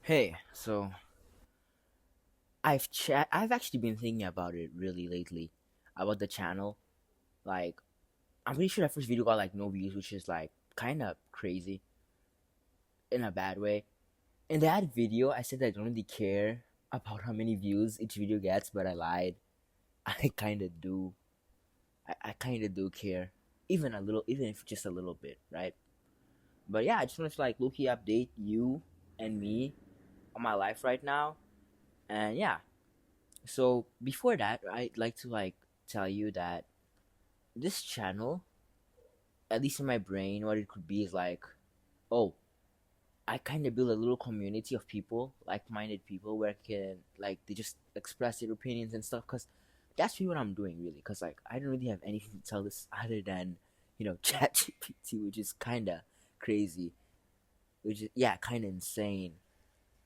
Hey, so I've actually been thinking about it really lately about the channel. Like, I'm pretty sure that first video got like no views, which is like kind of crazy in a bad way. In that video, I said I don't really care about how many views each video gets, but I lied. I kind of do. I kind of do care, even a little, even if just a little bit, right? But yeah, I just wanted to like low-key update you and me on my life right now, and yeah. So before that, I'd like to like tell you that this channel, at least in my brain, what it could be is like, oh, I kind of build a little community of people, like-minded people, where I can like they just express their opinions and stuff. Cause that's really what I'm doing, really. Cause like I don't really have anything to tell this other than ChatGPT, which is kind of crazy, which is yeah, kind of insane.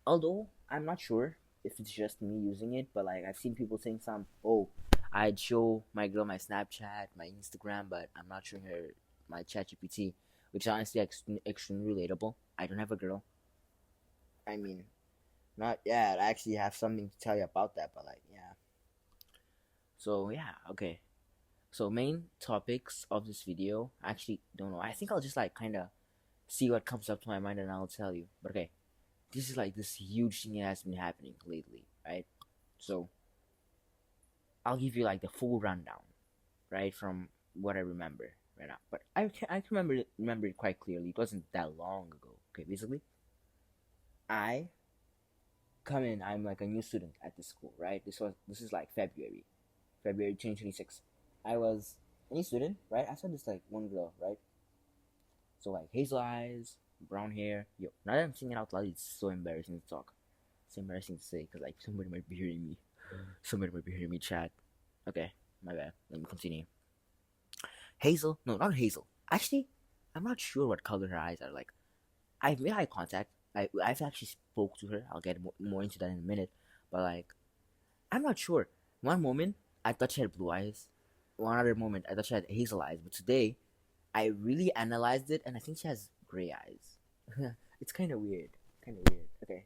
Although I'm not sure if it's just me using it, but like I've seen people saying oh, I'd show my girl my Snapchat, my Instagram, but I'm not showing her my ChatGPT, which is honestly extremely relatable. I don't have a girl. I mean, not yet. I actually have something to tell you about that, but like, yeah. So yeah, okay. So main topics of this video, I actually don't know. I think I'll just like kind of see what comes up to my mind and I'll tell you. But okay, this is like this huge thing that has been happening lately, right? So I'll give you like the full rundown, right, from what I remember right now. But I can remember it quite clearly. It wasn't that long ago. Okay, basically, I come in. I'm like a new student at this school, right? This is like February 2026. I was a new student, right? I saw this like one girl, right? So like hazel eyes, brown hair. Yo, now that I'm saying it out loud, it's so embarrassing to talk. It's embarrassing to say because like somebody might be hearing me. Somebody might be hearing me chat. Okay, my bad. Let me continue. Hazel? No, not Hazel. Actually, I'm not sure what color her eyes are. Like, I've made eye contact. I've actually spoke to her. I'll get more into that in a minute. But like, I'm not sure. One moment I thought she had blue eyes. One other moment I thought she had hazel eyes. But today I really analyzed it, and I think she has gray eyes. It's kind of weird. Kind of weird. Okay,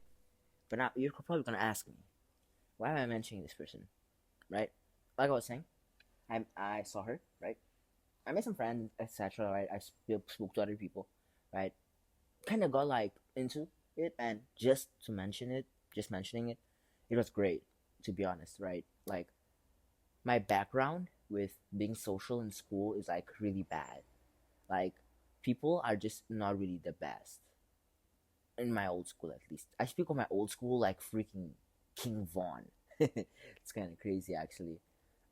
but now you're probably gonna ask me, why am I mentioning this person? Right? Like I was saying, I saw her. Right? I made some friends, etc. Right? I spoke to other people, right? Kind of got like into it, and just mentioning it, it was great, to be honest, right? Like my background with being social in school is like really bad. Like people are just not really the best in my old school, at least. I speak of my old school like freaking King Vaughn. It's kind of crazy, actually.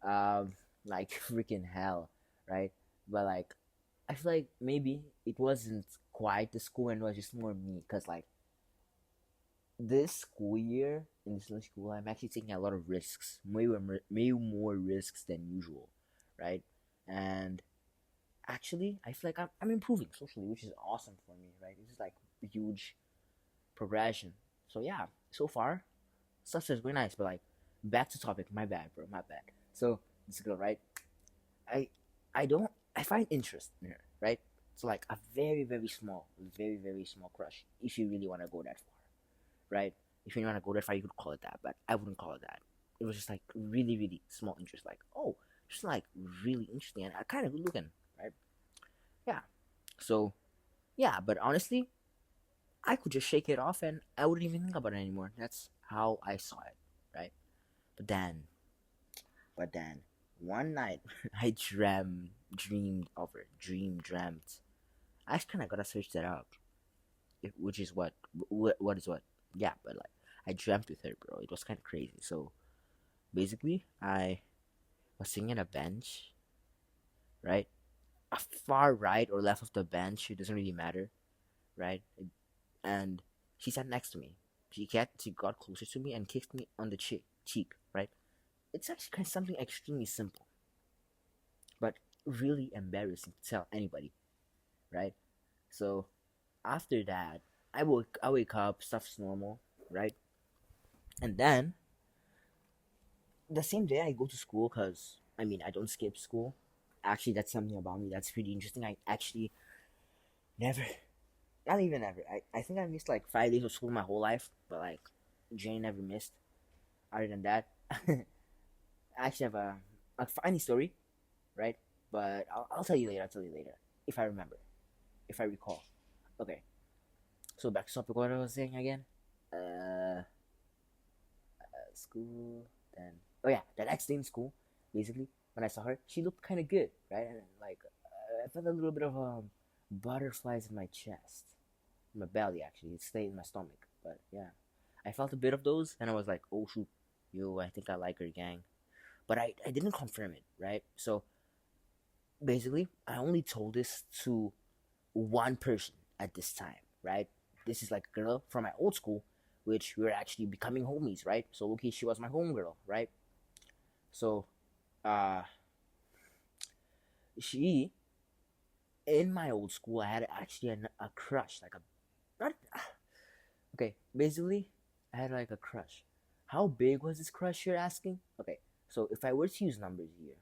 Um, like freaking hell, right? But like I feel like maybe it wasn't quite the school and it was just more me because like this school year in this new school I'm actually taking a lot of risks, way more risks than usual, right? And actually I feel like I'm improving socially, which is awesome for me, right? This is like a huge progression. So yeah, so far stuff is very nice, but like back to topic. My bad, bro. My bad. So this girl, right? I I don't I find interest in her, right? It's like a very small crush. If you really want to go that far, right? If you want to go that far, you could call it that, but I wouldn't call it that. It was just like really small interest, like oh, just like really interesting and kind of good looking, right? Yeah. So yeah, but honestly, I could just shake it off and I wouldn't even think about it anymore. That's how I saw it, right? But then, but then, one night I dreamed of her, dreamt. I just kind of gotta search that up, which is what is what. Yeah, but like I dreamt with her, bro. It was kind of crazy. So basically, I was sitting at a bench, right, a far right or left of the bench. It doesn't really matter, right? And she sat next to me. She got closer to me and kissed me on the cheek, right? It's actually kind of something extremely simple, but really embarrassing to tell anybody, right? So after that, I wake up, stuff's normal, right? And then the same day I go to school because I mean I don't skip school. Actually, that's something about me that's pretty interesting. I actually never not even ever. I think I missed like 5 days of school my whole life, but like Jane never missed. Other than that, I actually have a funny story, right? But I'll tell you later. I'll tell you later if I remember, if I recall. Okay, so back to topic. What I was saying again? Uh, School. Then oh yeah, the next day in school, basically when I saw her, she looked kind of good, right? And like I felt a little bit of butterflies in my chest, in my belly actually. It stayed in my stomach, but yeah, I felt a bit of those, and I was like, oh shoot, yo, I think I like her, gang. But I didn't confirm it, right? So basically, I only told this to one person at this time, right? This is like a girl from my old school, which we were actually becoming homies, right? So okay, she was my homegirl, right? So uh she in my old school I had actually a crush, like a not okay, basically I had like a crush. How big was this crush you're asking? Okay, so if I were to use numbers here,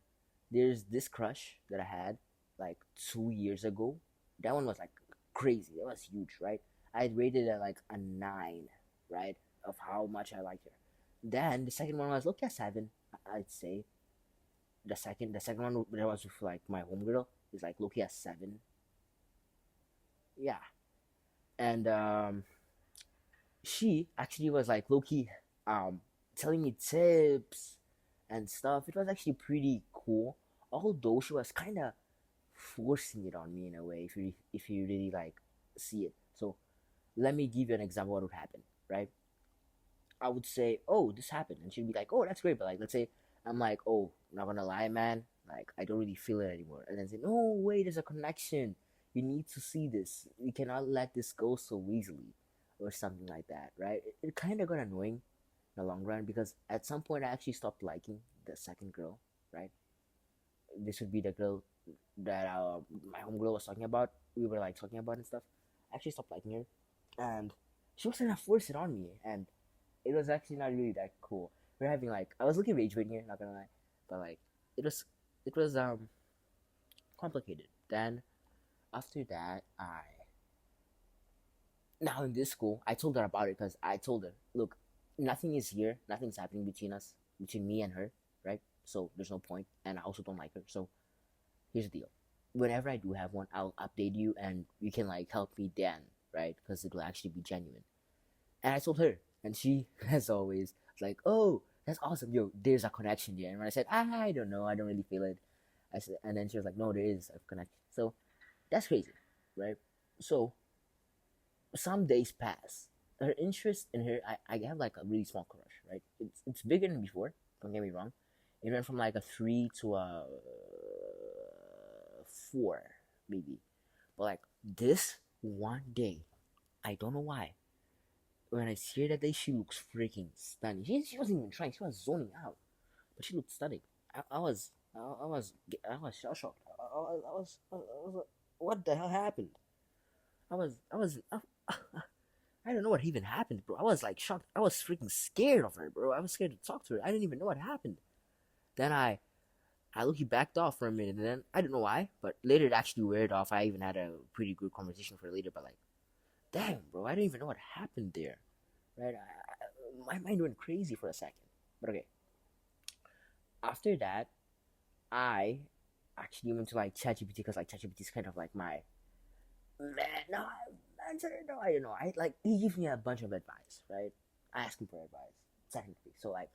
there's this crush that I had like 2 years ago. That one was like crazy. That was huge, right? I'd rated it like a 9, right? Of how much I liked her. Then the second one was look at 7, I'd say. The second one that was with like my homegirl is like look at 7. Yeah. And she actually was like low key um telling me tips and stuff. It was actually pretty cool. Although she was kinda forcing it on me in a way if you really like see it. So let me give you an example what would happen, right? I would say, oh, this happened, and she'd be like, oh, that's great, but like let's say I'm like, oh, not gonna lie, man, like I don't really feel it anymore. And then say, no, wait, there's a connection. You need to see this. You cannot let this go so easily. Or something like that, right? It kind of got annoying in the long run because at some point I actually stopped liking the second girl, right? This would be the girl that my homegirl was talking about. We were like talking about and stuff. I actually stopped liking her, and she was trying to force it on me, and it was actually not really that cool. We're having like I was looking rage baiting here, not gonna lie, but like it was it was complicated. Then after that, I now in this school I told her about it because I told her, look, nothing is here, nothing's happening between us, between me and her, right? So there's no point, and I also don't like her. So here's the deal. Whenever I do have one, I'll update you and you can like help me then, right? Because it will actually be genuine. And I told her, and she, as always, was like, "Oh, that's awesome, yo. There's a connection there." And when I said, "I don't know, I don't really feel it," I said, and then she was like, "No, there is a connection." So that's crazy, right? So some days pass. Her interest in her, I have like a really small crush, right? It's bigger than before. Don't get me wrong. It went from like a 3 to a 4, maybe. But like this one day, I don't know why. When I see her that day, she looks freaking stunning. She wasn't even trying; she was zoning out, but she looked stunning. I was shell shocked. I was like, what the hell happened? I don't know what even happened, bro. I was like shocked. I was freaking scared of her, bro. I was scared to talk to her. I didn't even know what happened. Then I look, he backed off for a minute, and then I don't know why, but later it actually weared off. I even had a pretty good conversation for later, but like, damn, bro, I don't even know what happened there, right? My mind went crazy for a second. But okay, after that, I actually went to like ChatGPT because like ChatGPT is kind of like my man. No, no, I don't know. I like he gives me a bunch of advice, right? I ask him for advice technically. So like,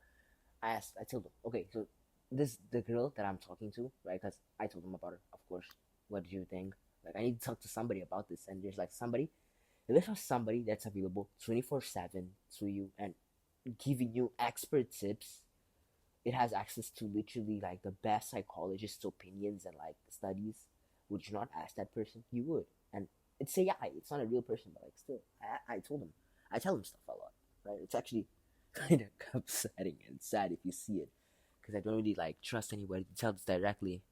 I told him, okay, so this the girl that I'm talking to, right? Because I told him about her, of course. What do you think? Like, I need to talk to somebody about this, and there's like somebody. There's somebody that's available 24/7 to you and giving you expert tips. It has access to literally like the best psychologists' opinions and like studies. Would you not ask that person? You would, and it's AI. It's not a real person, but like still, I told him. I tell him stuff a lot, right? It's actually kind of upsetting and sad if you see it, because I don't really like trust anybody to tell this directly.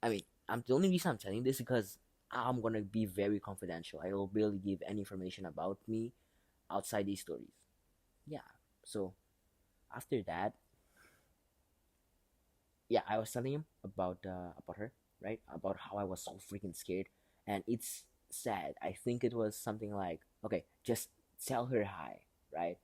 I mean, I'm the only reason I'm telling this because I'm gonna be very confidential. I will barely give any information about me outside these stories. Yeah. So after that, yeah, I was telling him about her, right? About how I was so freaking scared, and it's said, I think it was something like, okay, just tell her hi, right?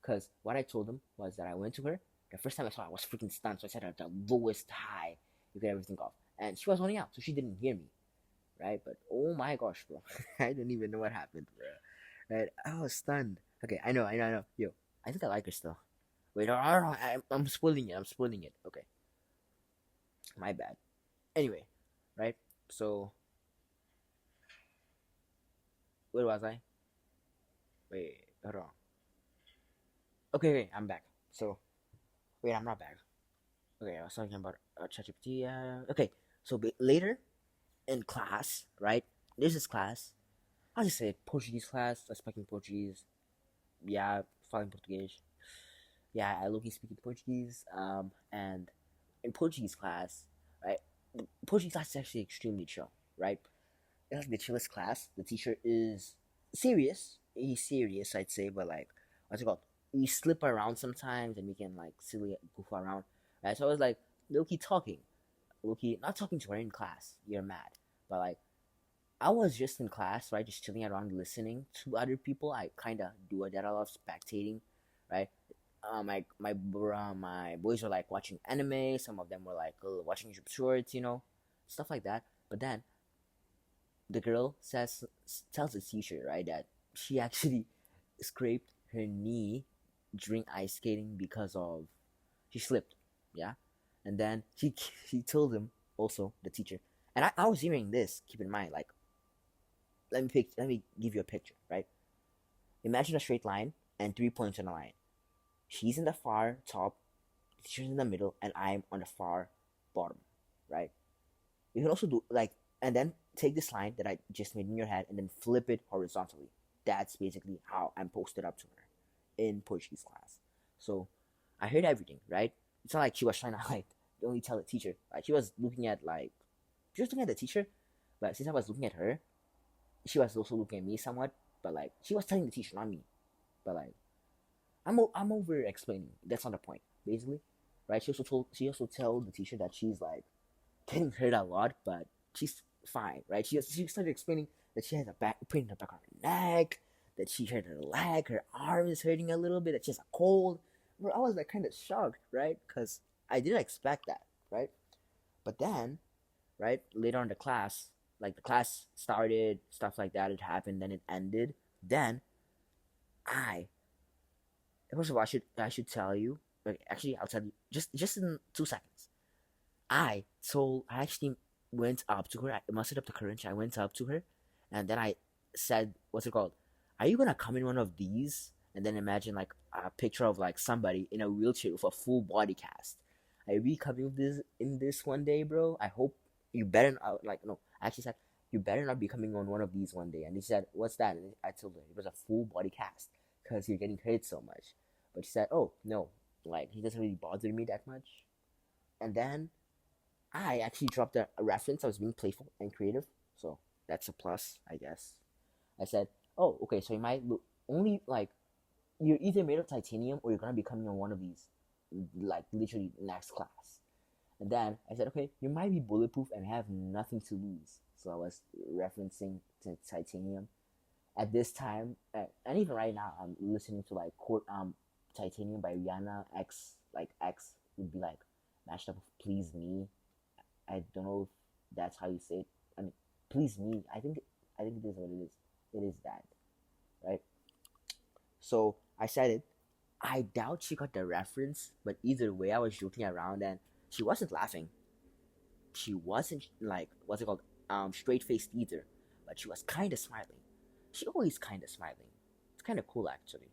Because what I told him was that I went to her. The first time I saw her, I was freaking stunned, so I said her the lowest hi you could ever think of. And she was running out, so she didn't hear me, right? But oh my gosh, bro. I don't even know what happened, bro. Right? I was stunned. Okay, I know. Yo, I think I like her still. Wait, I'm spoiling it. I'm spoiling it. Okay, my bad. Anyway, right? So, where was I? Wait, hold on. Okay, wait, I'm back. So, wait, I'm not back. Okay, I was talking about ChatGPT. Okay, so later in class, right? There's this class. I'll just say Portuguese class. I speaking Portuguese. Yeah, falling Portuguese. Yeah, I look speaking Portuguese. And in Portuguese class, right? The Portuguese class is actually extremely chill, right? It's like the chillest class. The teacher is serious. He's serious, I'd say, but like, what's it called? We slip around sometimes, and we can like silly goof around, right? So I was like, Loki talking, Loki not talking to her in class. You're mad, but like, I was just in class, right, just chilling around, listening to other people. I kind of do that. I love spectating, right? My boys were like watching anime. Some of them were like watching YouTube shorts, stuff like that. But then the girl tells the teacher, right, that she actually scraped her knee during ice skating because of she slipped, yeah, and then she told him also the teacher, and I was hearing this. Keep in mind, like, let me give you a picture, right? Imagine a straight line and 3 points on a line. She's in the far top, the teacher's in the middle, and I'm on the far bottom, right? You can also do like, and then take this line that I just made in your head and then flip it horizontally. That's basically how I'm posted up to her in Portuguese class. So I heard everything, right? It's not like she was trying to like only tell the teacher. Like she was looking at the teacher, but since I was looking at her, she was also looking at me somewhat. But like she was telling the teacher, not me. But like I'm over explaining. That's not the point, basically, right? She also told the teacher that she's like getting hurt a lot, but she's fine, right? She started explaining that she has a back pain in the back of her neck, that she hurt her leg, her arm is hurting a little bit, that she has a cold. Bro, I was like kind of shocked, right? Because I didn't expect that, right? But then, right, later on in the class, like the class started, stuff like that, it happened, then it ended. Then I, first of all, I should tell you. Like, actually, I'll tell you just in 2 seconds. I actually went up to her. I mustered up the courage. I went up to her, and then I said, "What's it called? Are you gonna come in one of these?" And then imagine like a picture of like somebody in a wheelchair with a full body cast. Are you coming with this in this one day, bro? I hope you better not. Like, no, I actually said you better not be coming on one of these one day. And he said, "What's that?" And I told her it was a full body cast because you're getting hurt so much. But she said, "Oh no, like he doesn't really bother me that much." And then I actually dropped a reference. I was being playful and creative, so that's a plus, I guess. I said, "Oh, okay. So you might look only like you're either made of titanium or you're gonna be coming on one of these, like literally next class." And then I said, "Okay, you might be bulletproof and have nothing to lose." So I was referencing to titanium at this time, and even right now, I'm listening to like Titanium by Rihanna. X would be like mashed up with Please Me. I don't know if that's how you say it. I mean, please me. I think it is what it is. It is that, right? So I said it. I doubt she got the reference, but either way, I was joking around and she wasn't laughing. She wasn't like what's it called, straight faced either, but she was kind of smiling. She always kind of smiling. It's kind of cool actually.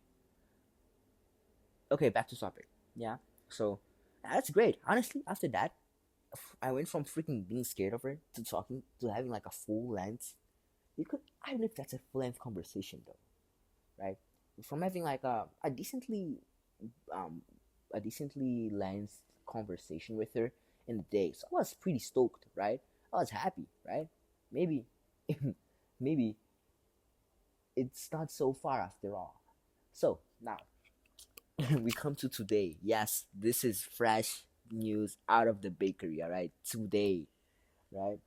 Okay, back to topic. Yeah. So that's great. Honestly, after that, I went from freaking being scared of her to talking to having like a full length. You could, I don't know if that's a full length conversation though, right? From having like um a decently length conversation with her in the day, so I was pretty stoked, right? I was happy, right? Maybe, maybe it's not so far after all. So now we come to today. Yes, this is fresh news out of the bakery. All right, today, right?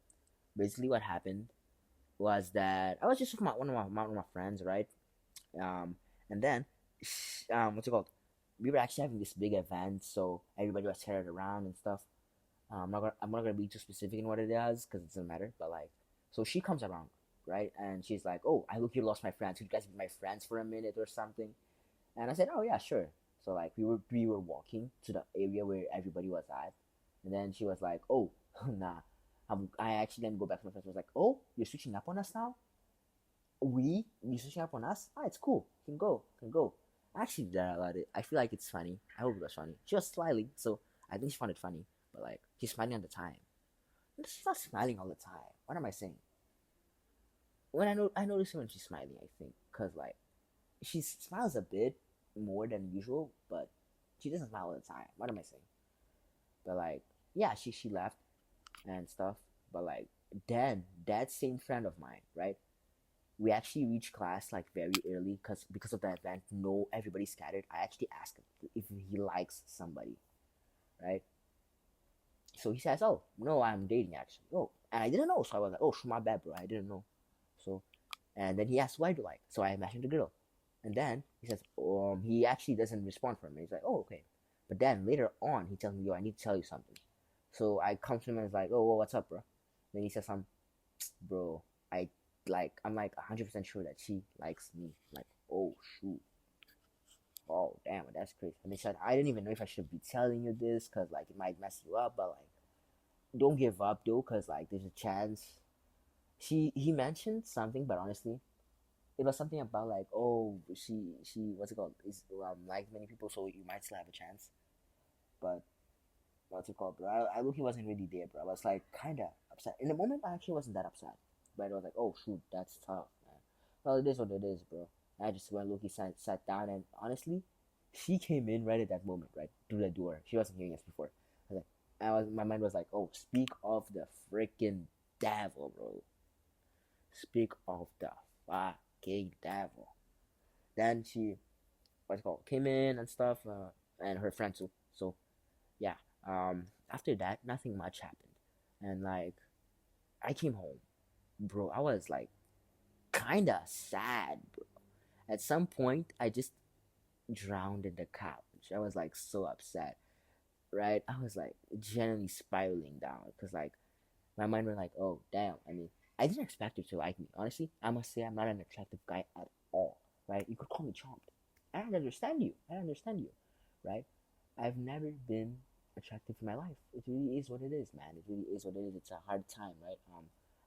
Basically, what happened? was that I was just with one of my friends, right? Um, and then, what's it called? We were actually having this big event, so everybody was scattered around and stuff. I'm not gonna be too specific in what it is because it doesn't matter. But like, so she comes around, right? And she's like, "Oh, I look, you lost my friends. Could you guys be my friends for a minute or something?" And I said, "Oh yeah, sure." So like, we were walking to the area where everybody was at, and then she was like, "Oh, nah." I actually then go back to my friends. I was like, "Oh, you're switching up on us now? You switching up on us? Ah, it's cool. Can go." I actually did that about it. I feel like it's funny. I hope it was funny. She was smiling, so I think she found it funny. But like, she's smiling at the time. She's not smiling all the time. What am I saying? When I notice her when she's smiling, I think, cause like she smiles a bit more than usual, but she doesn't smile all the time. What am I saying? But like, yeah, she left and stuff. But like, then that same friend of mine, right? We actually reached class like very early because of the event. No, everybody scattered. I actually asked him if he likes somebody, right? So he says, "Oh no, I'm dating actually." Oh, and I didn't know, so I was like, "Oh, my bad, bro. I didn't know." So, and then he asked, "Why do you like?" So I mentioned the girl, and then he says, he actually doesn't respond for me. He's like, "Oh, okay," but then later on, he tells me, "Yo, I need to tell you something." So I come to him and it's like, "Oh, well, what's up, bro?" Then he says, bro, I I'm like 100% sure that she likes me." I'm like, oh shoot, oh damn, that's crazy. And they said, "I didn't even know if I should be telling you this because like it might mess you up, but like don't give up though, because like there's a chance." He mentioned something, but honestly, it was something about like, oh, she what's it called, is like many people, so you might still have a chance. But what's it called, bro? I look, he wasn't really there, bro. I was like kind of upset in the moment. I actually wasn't that upset, but I was like, oh shoot, that's tough, man. Well, it is what it is, bro. I just went, Loki sat down, and honestly, she came in right at that moment, right through the door. She wasn't hearing us before. I was like, my mind was like, oh, speak of the freaking devil, bro. Speak of the fucking devil. Then she, what's it called, came in and stuff, and her friend too. So yeah, after that, nothing much happened, and like I came home, bro. I was like kind of sad, bro. At some point, I just drowned in the couch. I was like so upset, right? I was like genuinely spiraling down because like my mind was like, oh damn. I mean, I didn't expect her to like me. Honestly, I must say I'm not an attractive guy at all, right? You could call me charmed. I don't understand you. I understand you, right? I've never been attractive in my life. It really is what it is, man. It really is what it is. It's a hard time, right?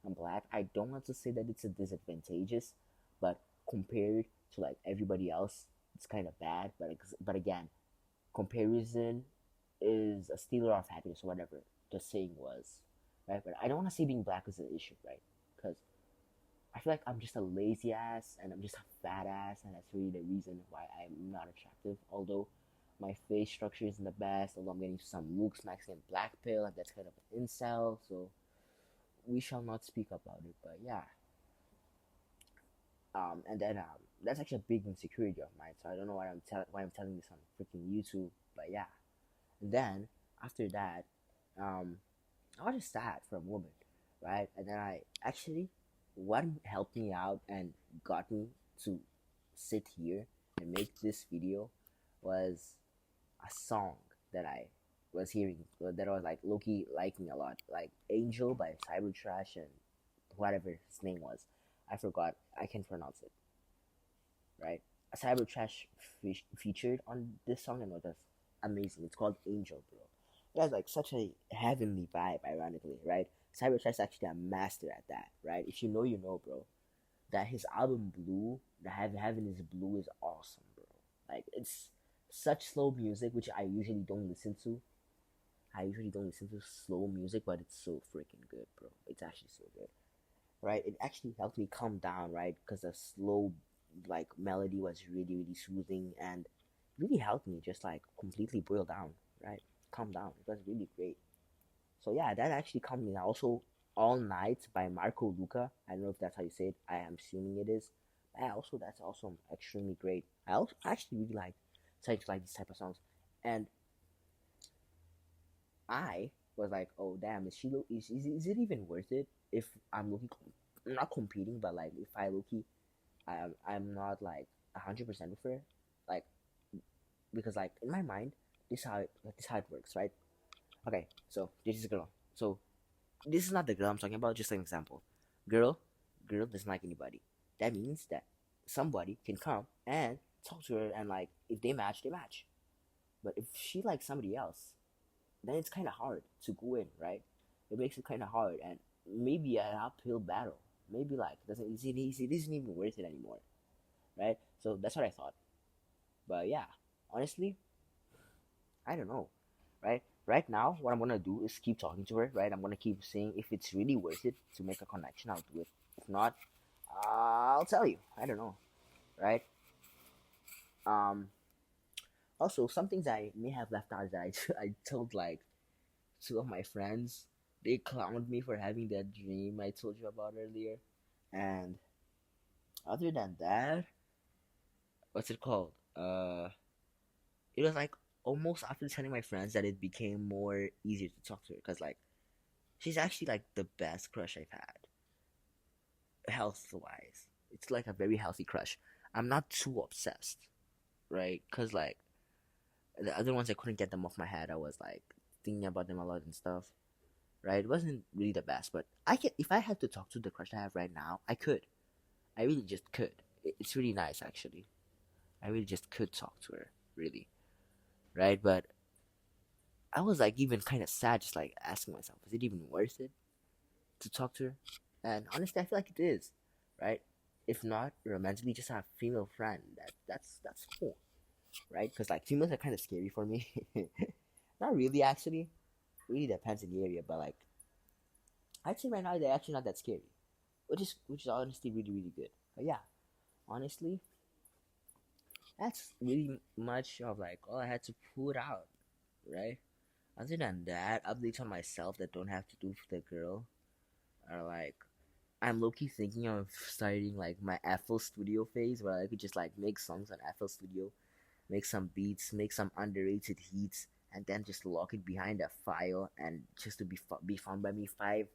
I'm black. I don't want to say that it's a disadvantageous, but compared to like everybody else, it's kind of bad. But again, comparison is a stealer of happiness, or whatever the saying was, right? But I don't want to say being black is an issue, right? Because I feel like I'm just a lazy ass and I'm just a fat ass, and that's really the reason why I'm not attractive. Although my face structure isn't the best, although I'm getting some looks maxing black pill, and that's kind of an incel, so we shall not speak about it. But yeah, and then that's actually a big insecurity of mine. So I don't know why I'm telling this on freaking YouTube, but yeah. And then after that, um, I was just sad for a moment, right? And then I actually, what helped me out and got me to sit here and make this video was a song that I was hearing, that I was like Loki liking a lot, like Angel by Cybertrash and whatever his name was. I forgot. I can't pronounce it, right? Cybertrash featured on this song, and it was amazing. It's called Angel, bro. It has like such a heavenly vibe, ironically, right? Cybertrash is actually a master at that, right? If you know, you know, bro. That his album Blue, the Heaven is Blue, is awesome, bro. Like it's such slow music, which I usually don't listen to. I usually don't listen to slow music, but it's so freaking good, bro. It's actually so good, right? It actually helped me calm down, right? Because the slow, like melody was really, really soothing and really helped me just like completely boil down, right? Calm down. It was really great. So yeah, that actually calmed me down. Also, All Night by Marco Luca. I don't know if that's how you say it. I am assuming it is. Yeah, also that's also extremely great. I also actually really like these type of songs, and I was like, oh damn, is it even worth it if I'm looking I'm not competing, but like if I low key, I'm not like 100% with her, like because like in my mind, this how it works, right? Okay, so this is a girl. So this is not the girl I'm talking about. Just an example. Girl, girl doesn't like anybody. That means that somebody can come and talk to her, and like if they match, they match. But if she likes somebody else, then it's kind of hard to go in, right? It makes it kind of hard, and maybe an uphill battle. Maybe like it isn't even worth it anymore, right? So that's what I thought. But yeah, honestly, I don't know, right? Right now, what I'm gonna do is keep talking to her, right? I'm gonna keep saying if it's really worth it to make a connection, I'll do it. If not, I'll tell you. I don't know, right? Um. Also, some things I may have left out that I told like two of my friends. They clowned me for having that dream I told you about earlier. And other than that, what's it called? It was like almost after telling my friends that it became more easier to talk to her because like she's actually like the best crush I've had, health wise. It's like a very healthy crush. I'm not too obsessed, right? Because like the other ones, I couldn't get them off my head. I was like thinking about them a lot and stuff, right? It wasn't really the best, but I can if I had to talk to the crush I have right now, I could. I really just could. It's really nice actually. I really just could talk to her, really, right? But I was like even kind of sad, just like asking myself, is it even worth it to talk to her? And honestly, I feel like it is, right? If not romantically, just have a female friend. That's cool, right? Because like females are kind of scary for me. Not really, actually. Really depends on the area, but like I'd say right now they're actually not that scary, which is honestly really really good. But yeah, honestly, that's really much of like all I had to put out, right? Other than that, updates on myself that don't have to do with the girl are like I'm low key thinking of starting like my FL Studio phase where I could just like make songs on FL Studio, make some beats, make some underrated heats, and then just lock it behind a file and just to be found by me 5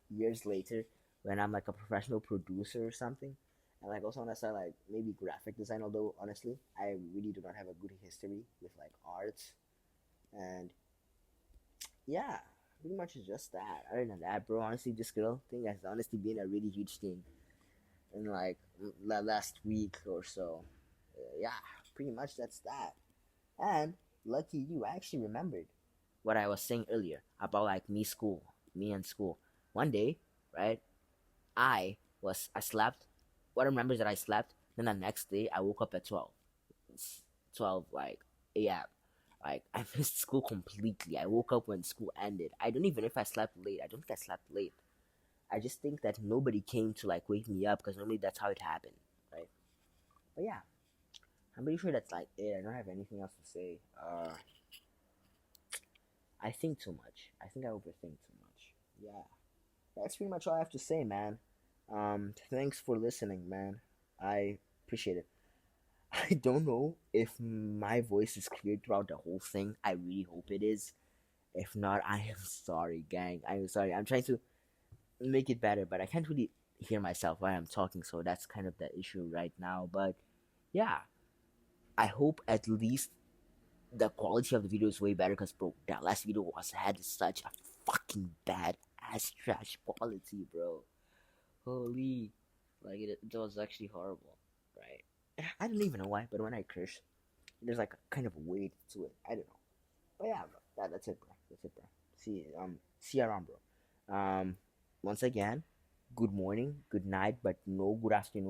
years later when I'm like a professional producer or something. And like also when I start like maybe graphic design, although honestly I really do not have a good history with like arts and yeah, pretty much is just that. Other than that, bro, honestly, this girl thing has honestly been a really huge thing in like last week or so. Yeah, pretty much that's that. And lucky you, I actually remembered what I was saying earlier about like me and school. One day, right? I slept. What I remember is that I slept. Then the next day, I woke up at 12. 12 like a.m. Like I missed school completely. I woke up when school ended. I don't even know if I slept late. I don't think I slept late. I just think that nobody came to like wake me up because normally that's how it happened, right? But yeah, I'm pretty sure that's like it. I don't have anything else to say. I think too much. I think I overthink too much. Yeah, that's pretty much all I have to say, man. Thanks for listening, man. I appreciate it. I don't know if my voice is clear throughout the whole thing. I really hope it is. If not, I am sorry, gang. I am sorry. I'm trying to make it better, but I can't really hear myself while I'm talking, so that's kind of the issue right now. But yeah, I hope at least the quality of the video is way better because, bro, that last video had such a fucking bad ass trash quality, bro. Holy, like it was actually horrible, right? I don't even know why, but when I curse, there's like a kind of weight to it. I don't know. But yeah, bro. That's it, bro. That's it, bro. See you around, bro. Once again, good morning, good night, but no good afternoon.